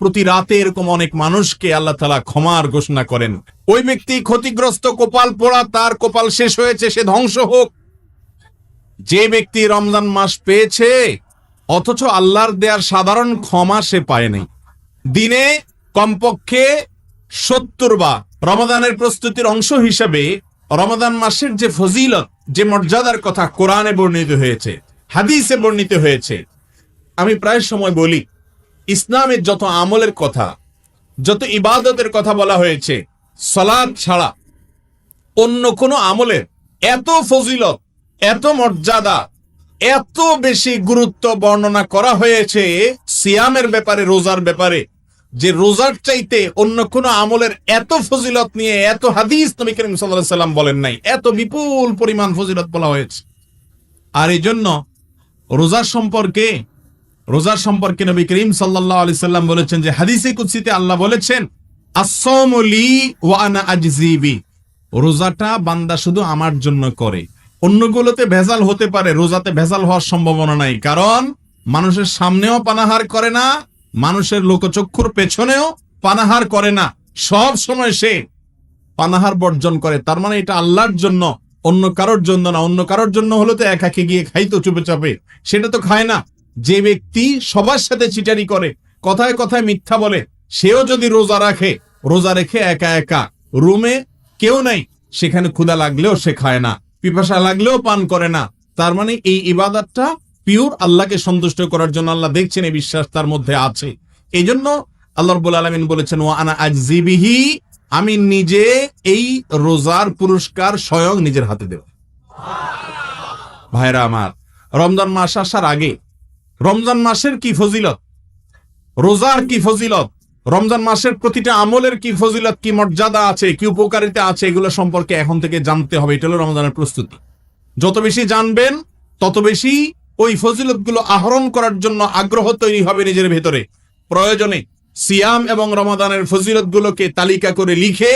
প্রতি রাতে এরকম অনেক মানুষকে আল্লাহ তাআলা ক্ষমার ঘোষণা করেন। ওই ব্যক্তি ক্ষতিগ্রস্ত, কপাল পোড়া, তার কপাল শেষ হয়েছে, সে ধ্বংস হোক। যে ব্যক্তি রমজান মাস পেয়েছে অথচ আল্লাহর দেয়ার সাধারণ ক্ষমা সে পায়নি, দিনে কমপক্ষে 70 বার রমাদানের প্রস্তুতির অংশ হিসেবে রমাদান মাসের যে ফজিলত, যে মর্যাদার কথা কোরআনে বর্ণিত হয়েছে, হাদিসে বর্ণিত হয়েছে। আমি প্রায় সময় বলি, ইসলামের যত আমলের কথা, যত ইবাদতের কথা বলা হয়েছে, সালাত ছাড়া অন্য কোনো আমলের এত ফজিলত, এত মর্যাদা, এত বেশি গুরুত্ব বর্ণনা করা হয়েছে সিয়ামের ব্যাপারে, রোজার ব্যাপারে, যে রোজার চাইতে অন্য কোন আমলের এত ফজিলত নিয়ে এত হাদিস নবী করিম সাল্লাল্লাহু আলাইহি সাল্লাম বলেন নাই, এত বিপুল পরিমাণ ফজিলত বলা হয়েছে। আর এই জন্য রোজার সম্পর্কে নবী করিম সাল্লাল্লাহু আলাইহি সাল্লাম বলেছেন যে হাদিসে কুদসিতে আল্লাহ বলেছেন, আস-সাওমু লি ওয়া আনা আজজি বি, রোজাটা বান্দা শুধু আমার জন্য করে। অন্যগুলোতে ভেজাল হতে পারে, রোজাতে ভেজাল হওয়ার সম্ভাবনা নাই, কারণ মানুষের সামনেও পানাহার করে না, মানুষের লোকচক্ষুর পেছনেও পানাহার করে না, সব সময় সে পানাহার বর্জন করে। তার মানে এটা আল্লাহর জন্য, অন্য কারোর জন্য না। অন্য কারোর জন্য হলে তো একাকে গিয়ে খাইতো চুপে চাপে, সেটা তো খায় না। যে ব্যক্তি সবার সাথে চিটারি করে, কথায় কথায় মিথ্যা বলে, সেও যদি রোজা রেখে একা একা রুমে কেউ নাই, সেখানে ক্ষুধা লাগলেও সে খায় না, পিপাসা লাগলেও পান করে না, তার মানে এই ইবাদতটা পিওর আল্লাহকে সন্তুষ্ট করার জন্য। আল্লাহ দেখছেন, এই বিশ্বাস তার মধ্যে আছে। এই জন্য আল্লাহ রাব্বুল আলামিন বলেছেন, ওয়া আনা আজজি বিহি, আমি নিজে এই রোজার পুরস্কার স্বয়ং নিজের হাতে দেব। ভাইরা আমার, রমজান মাস আসার আগে রমজান মাসের কি ফজিলত, রোজার কি ফজিলত, রমজান মাসের প্রতিটা আমলের কি ফজিলত, কি মর্যাদা আছে, কি উপকারিতা আছে, এগুলো সম্পর্কে এখন থেকে জানতে হবে। এটা হলো রমজানের প্রস্তুতি। যত বেশি জানবেন তত বেশি ওই ফজিলতগুলো আহরণ করার জন্য আগ্রহ তৈরি হবে নিজের ভেতরে। প্রয়োজনে সিয়াম এবং রমাদানের ফজিলতগুলোকে তালিকা করে লিখে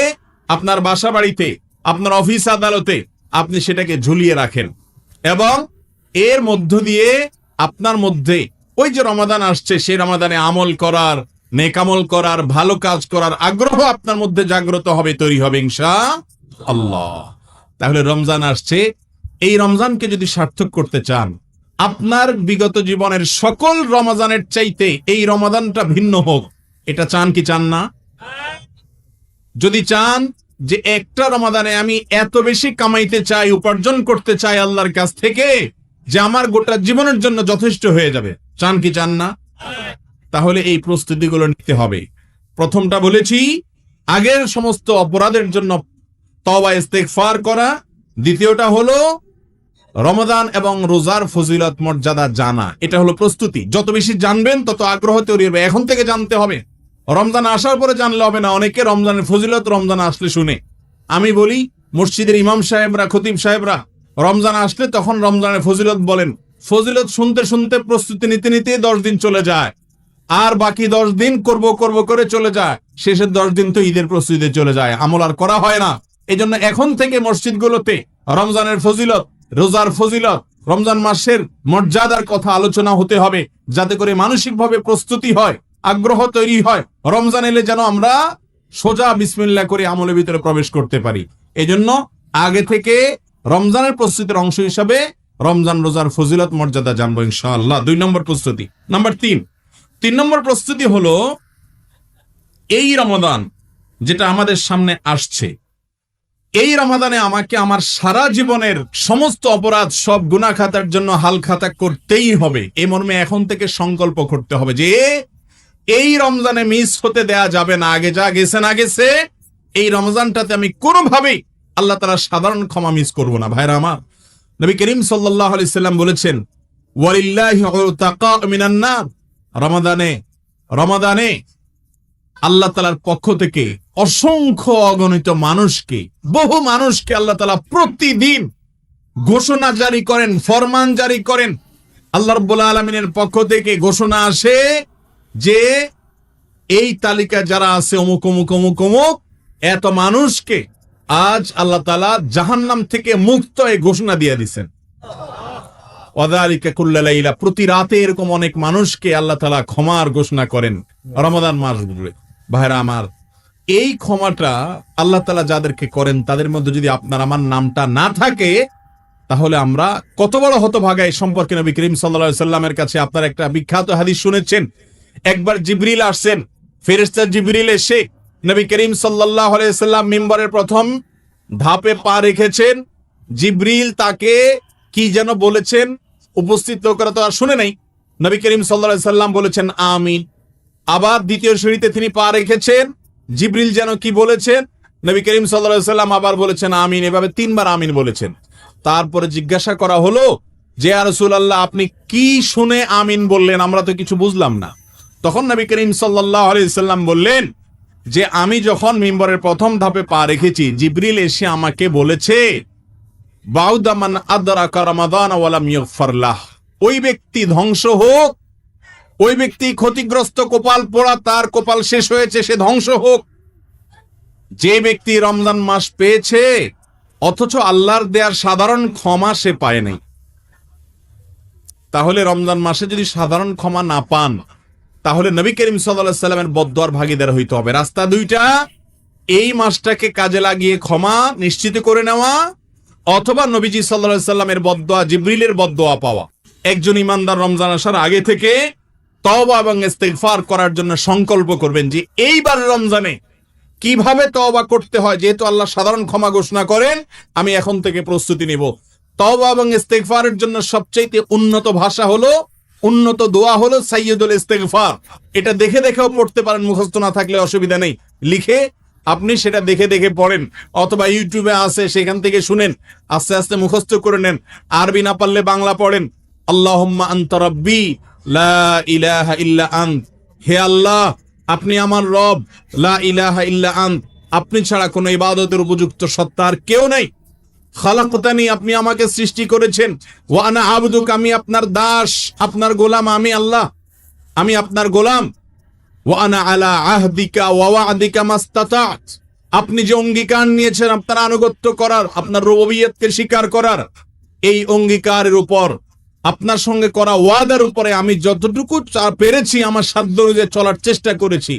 আপনার বাসা বাড়িতে, আপনার অফিস আদালতে আপনি সেটাকে ঝুলিয়ে রাখেন, এবং এর মধ্য দিয়ে আপনার মধ্যে ওই যে রমাদান আসছে, সেই রমাদানে আমল করার, নেকামল করার, ভালো কাজ করার আগ্রহ আপনার মধ্যে জাগ্রত হবে, তৈরি হবে ইনশাআল্লাহ। তাহলে রমজান আসছে, এই রমজানকে যদি সার্থক করতে চান, আপনার বিগত জীবনের সকল রমজানের চাইতে এই রমাদানটা ভিন্ন হোক, এটা চান কি চান না? যদি চান যে একটা রমাদানে আমি এত বেশি কামাইতে চাই, উপার্জন করতে চাই আল্লাহর কাছ থেকে, যে আমার গোটা জীবনের জন্য যথেষ্ট হয়ে যাবে, চান কি চান না? তাহলে এই প্রস্তুতিগুলো নিতে হবে। প্রথমটা বলেছি, আগের সমস্ত অপরাধের জন্য তওবা ইস্তেগফার করা। দ্বিতীয়টা হলো রমাদান এবং রোজার ফজিলত মর্যাদা জানা। এটা হলো প্রস্তুতি। যত বেশি জানবেন তত আগ্রহ তৈরি হবে। এখন থেকে জানতে হবে, রমজান আসার পরে জানলে হবে না। অনেকে রমজানের ফজিলত রমজান আসলে শুনে। আমি বলি, মসজিদের ইমাম সাহেবরা, খতিব সাহেবরা রমজান আসলে তখন রমজানের ফজিলত বলেন। ফজিলত শুনতে শুনতে, প্রস্তুতি নিতে নিতে 10 দিন চলে যায়, আর বাকি 10 দিন করব করে চলে যায়। শেষের 10 দিন তো ঈদের প্রস্তুতিতে চলে যায়, আমল আর করা হয় না। এই জন্য এখন থেকে মসজিদগুলোতে রমজানের ফজিলত, রোজার ফজিলত, রমজান মাসের মর্যাদার কথা আলোচনা হতে হবে, যাতে করে মানসিকভাবে প্রস্তুতি হয়, আগ্রহ তৈরি হয়। রমজান এলে যেন আমরা সোজা বিসমিল্লাহ করে আমলের ভিতরে প্রবেশ করতে পারি। এই জন্য আগে থেকে রমজানের প্রস্তুতির অংশ হিসাবে রমজান রোজার ফজিলত মর্যাদা জানবো ইনশাআল্লাহ। 2 নম্বর প্রস্তুতি। নাম্বার 3 নম্বর প্রস্তুতি হলো, এই রমাদান যেটা আমাদের সামনে আসছে, এই রমাদানে আমাকে আমার সারা জীবনের সমস্ত অপরাধ, সব গুনাহ খাতার জন্য হাল খাতা করতেই হবে। এই মর্মে এখন থেকে সংকল্প করতে হবে যে এই রমজানে মিস হতে দেয়া যাবে না। আগে যা গেছে না গেছে, এই রমজানটাতে আমি কোনোভাবেই আল্লাহ তাআলার সাধারণ ক্ষমা মিস করব না। ভাইরা আমার, নবী করিম সাল্লাল্লাহু আলাইহি সাল্লাম বলেছেন, ওয়ালিল্লাহি উতাকা মিনান নার, রমাদানে আল্লাহ তাআলার পক্ষ থেকে অসংখ্য অগণিত মানুষকে, বহু মানুষকে আল্লাহ তাআলা প্রতিদিন ঘোষণা জারি করেন, ফরমান জারি করেন। আল্লাহ রাব্বুল আলামিনের পক্ষ থেকে ঘোষণা আসে যে এই তালিকা যারা আছে অমুক অমুক অমুক অমুক এত মানুষকে আজ আল্লাহ তাআলা জাহান্নাম থেকে মুক্ত এই ঘোষণা দিয়ে দিচ্ছেন। ওয়াযালিকা কুল্লা লাইলা, প্রতি রাতে এরকম অনেক মানুষকে আল্লাহ তাআলা ক্ষমার ঘোষণা করেন রমাদান মাস জুড়ে। ভাইরা আমার, এই ক্ষমাটা আল্লাহ তাআলা যাদেরকে করেন তাদের মধ্যে যদি আপনার আমার নামটা না থাকে, তাহলে আমরা কত বড় হতভাগা। এই সম্পর্কে নবী করিম সাল্লাল্লাহু আলাইহি সাল্লামের কাছে আপনারা একটা বিখ্যাত হাদিস শুনেছেন। একবার জিবরিল আসছেন, ফেরেশতা জিবরিল এসে নবী করিম সাল্লাল্লাহু আলাইহি সাল্লাম মিম্বরের প্রথম ধাপে পা রেখেছেন। জিবরিল তাকে কি যেন বলেছেন, উপস্থিত লোকেরা তো আর শুনে নাই। নবী করিম সাল্লাল্লাহু আলাইহি সাল্লাম বলেছেন আমিন। আবার দ্বিতীয় সিঁড়িতে তিনি পা রেখেছেন, জিবরিল যেন কি বলেছেন, নবী করিম সাল্লাল্লাহু আলাইহি সাল্লাম আবার বলেছেন আমিন। এভাবে 3 বার আমিন বলেছেন। তারপরে জিজ্ঞাসা করা হলো যে ইয়া রাসূলুল্লাহ, আপনি কি শুনে আমিন বললেন, আমরা তো কিছু বুঝলাম না। তখন নবী করিম সাল্লাল্লাহু আলাইহি সাল্লাম বললেন যে আমি যখন মিম্বরের প্রথম ধাপে পা রেখেছি, জিবরিল এসে আমাকে বলেছে বাউদা মান আদরাকা রমাদান ওয়া লাম ইগফার লাহ, ওই ব্যক্তি ধ্বংস হোক, ওই ব্যক্তি ক্ষতিগ্রস্ত, কপাল পোড়া, তার কপাল শেষ হয়েছে, সে ধ্বংস হোক। যে ব্যক্তি রমজান মাস পেয়েছে অথচ আল্লাহর দেয়ার সাধারণ ক্ষমা সে পায় নাই। তাহলে রমজান মাসে যদি সাধারণ ক্ষমা না পান, তাহলে নবী করিম সাল্লাল্লাহু আলাইহি সাল্লামের বদদোয়ার ভাগীদার হইতে হবে। রাস্তা দুইটা, এই মাসটাকে কাজে লাগিয়ে ক্ষমা নিশ্চিত করে নেওয়া, অথবা নবীজি সাল্লাল্লাহু আলাইহি সাল্লামের বদদোয়া, জিবরিলের বদদোয়া পাওয়া। একজন ইমানদার রমজান আসার আগে থেকে তওবা এবং ইস্তিগফার করার জন্য সংকল্প করবেন যে এইবার রমজানে কিভাবে তওবা করতে হয়। যেহেতু আল্লাহ সাধারণ ক্ষমা ঘোষণা করেন, আমি এখন থেকে প্রস্তুতি নিব। তওবা এবং ইস্তিগফারের জন্য সবচেয়ে উন্নত ভাষা হলো, উন্নত দোয়া হলো সাইয়্যিদুল ইস্তিগফার। এটা দেখে দেখেও পড়তে পারেন, মুখস্থ না থাকলে অসুবিধা নেই। লিখে আপনি সেটা দেখে দেখে পড়েন, অথবা ইউটিউবে আছে সেখান থেকে শুনেন, আস্তে আস্তে মুখস্থ করে নেন। আরবি না পারলে বাংলা পড়েন। আল্লাহুম্মা আনতা রাব্বি লা ইলাহা ইল্লা আন্ত, হে আল্লাহ আপনি আমার রব, লা ইলাহা ইল্লা আন্ত, আপনি ছাড়া কোনো ইবাদতের উপযুক্ত সত্তা আর কেউ নেই। খালাকতানি, আপনি আমাকে সৃষ্টি করেছেন। ওয়া আনা আবদুক, আমি আপনার দাস, আপনার গোলাম, আমি আল্লাহ, আমি আপনার গোলাম। ওয়া আনা আলা আহদিকা ওয়া ওয়া'দিকা মাস্তাতা'ত, আপনি যে অঙ্গীকার নিয়েছেন আপনার আনুগত্য করার, আপনার রুবুবিয়্যতকে স্বীকার করার, এই অঙ্গীকারের উপর, আপনার সঙ্গে করা ওয়াদার উপরে আমি যতটুকু পেরেছি আমার সাধ্য অনুযায়ী চলার চেষ্টা করেছি।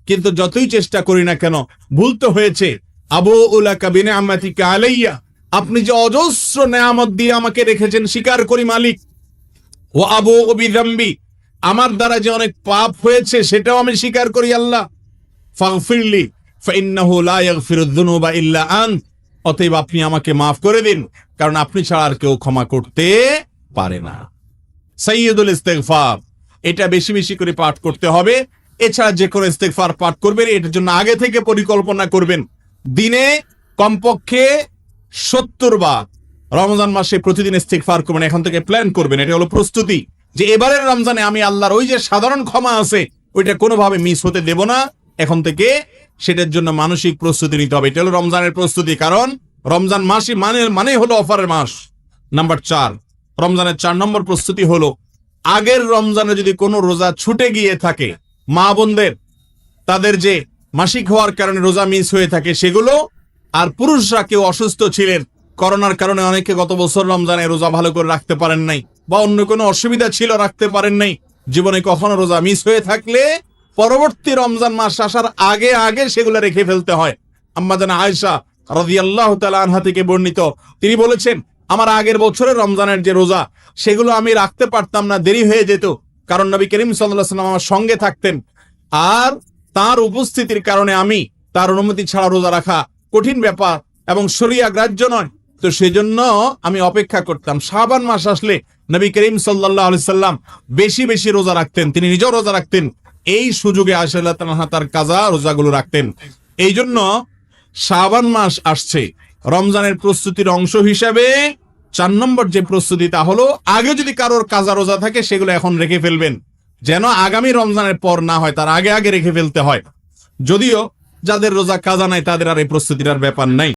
কিন্তু যতই চেষ্টা করি না কেন, ভুল তো হয়েছে। আবুউ লাকা বিনি'মাতিকা আলাইয়া, আপনি যে অজস্র নেয়ামত দিয়ে আমাকে রেখেছেন স্বীকার করি মালিক। ওয়া আবুউ বিযামবি, আমার দ্বারা যে অনেক পাপ হয়েছে সেটাও আমি স্বীকার করি আল্লাহ। ফাগফিরলি ফাইন্নাহু লা ইয়াগফিরুয যুনুবা ইল্লা আন্ত, অতএব আপনি আমাকে মাফ করে দিন, কারণ আপনি ছাড়া আর কেউ ক্ষমা করতে পারে না। সাইয়্যিদুল ইস্তিগফার, এটা বেশি বেশি করে পাঠ করতে হবে। এছাড়া যে কোনো ইস্তিগফার পাঠ করবেন, এটার জন্য আগে থেকে পরিকল্পনা করবেন। দিনে কমপক্ষে 70 বার রমজান মাসে প্রতিদিন ইস্তিগফার করবেন। এখন থেকে প্ল্যান করবেন, এটা হলো প্রস্তুতি, যে এবারের রমজানে আমি আল্লাহর ওই যে সাধারণ ক্ষমা আছে ওইটা কোনোভাবে মিস হতে দেব না। এখন থেকে সেটার জন্য মানসিক প্রস্তুতি নিতে হবে। এটা হলো রমজানের প্রস্তুতি, কারণ রমজান মাসই মানে হলো অফারের মাস। নাম্বার 4, রমজানের 4 নম্বর প্রস্তুতি হলো, আগের রমজানে যদি কোনো রোজা ছুটে গিয়ে থাকে, মা বোনদের তাদের যে মাসিক হওয়ার কারণে রোজা মিস হয়ে থাকে সেগুলো, আর পুরুষরা কেউ অসুস্থ ছিলেন, করোনার কারণে অনেকে গত বছর রমজানে রোজা ভালো করে রাখতে পারেন নাই, বা অন্য কোনো অসুবিধা ছিল রাখতে পারেন নাই, জীবনে কখনো রোজা মিস হয়ে থাকলে পরবর্তী রমজান মাস আসার আগে আগে সেগুলো রেখে ফেলতে হয়। আম্মা জানা আয়েশা রাদিয়াল্লাহু তাআলা আনহা থেকে বর্ণিত, তিনি বলেছেন আমার আগের বছরের রমজানের যে রোজা সেগুলো আমি রাখতে পারতাম না, দেরি হয়ে যেত, কারণ নবী করিম সাল্লাল্লাহু আলাইহি ওয়াসাল্লাম আমার সঙ্গে থাকতেন, আর তার উপস্থিতির কারণে আমি তার অনুমতি ছাড়া রোজা রাখা কঠিন ব্যাপার এবং শরিয়া গ্রাহ্য নয়। তো সেজন্য আমি অপেক্ষা করতাম। শাবান মাস আসলে নবী করিম সাল্লাল্লাহু আলাইহি সাল্লাম বেশি বেশি রোজা রাখতেন, তিনি নিজেও রোজা রাখতেন। এই সুযোগে আয়েশা রাদিয়াল্লাহু আনহা তার কাজা রোজাগুলো রাখতেন। এই জন্য শাবান মাস আসছে, রমজানের প্রস্তুতির অংশ হিসাবে 4 নম্বর যে প্রস্তুতি, তা হলো আগে যদি কারোর কাজা রোজা থাকে সেগুলো এখন রেখে ফেলবেন, যেন আগামী রমজানের পর না হয়, তার আগে আগে রেখে ফেলতে হয়। যদিও যাদের রোজা কাজা নাই তাদের আর এই প্রস্তুতির ব্যাপার নাই।